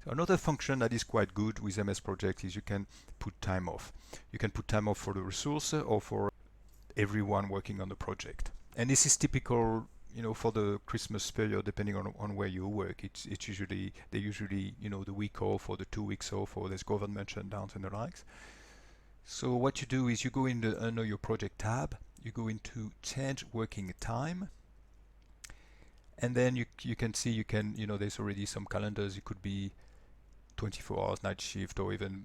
So another function that is quite good with MS Project is you can put time off. You can put time off for the resource or for everyone working on the project. And this is typical, for the Christmas period, depending on where you work. It's usually, they usually, the week off or the 2 weeks off, or there's government shutdowns and the likes. So what you do is you go under your project tab, you go into change working time, and then you can see there's already some calendars. It could be 24 hours night shift, or even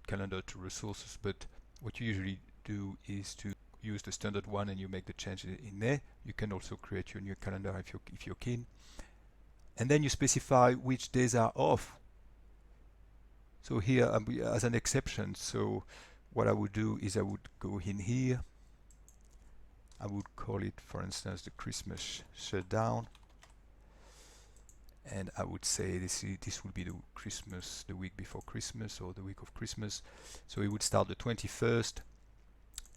calendar to resources. But what you usually do is to use the standard one, and you make the change in there. You can also create your new calendar if you're keen, and then you specify which days are off. So here as an exception, so what I would do is I would go in here, I would call it, for instance, the Christmas shutdown, and I would say this would be the week before Christmas, or the week of Christmas. So it would start the 21st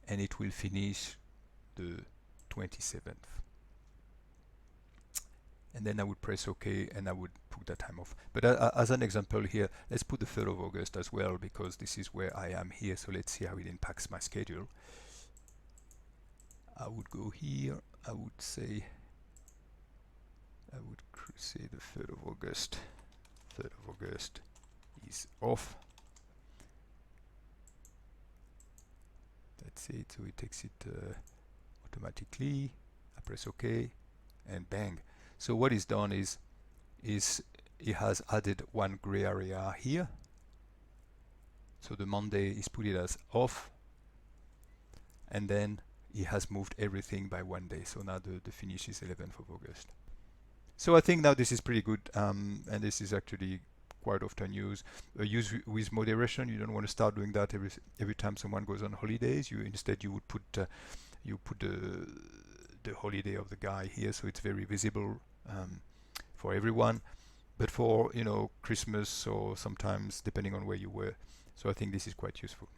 and it will finish the 27th. And then I would press OK, and I would put that time off. But as an example here, let's put the 3rd of August as well, because this is where I am here. So let's see how it impacts my schedule. I would go here, I would say the 3rd of August. 3rd of August is off. That's it. So it takes it automatically. I press OK, and bang. So what is done is it has added one gray area here. So the Monday is put it as off, and then it has moved everything by one day. So now the finish is 11th of August. So I think now this is pretty good, and this is actually quite often used. Use with moderation. You don't want to start doing that every time someone goes on holidays. Instead you would put the holiday of the guy here, so it's very visible for everyone. But for Christmas, or sometimes depending on where you were. So I think this is quite useful.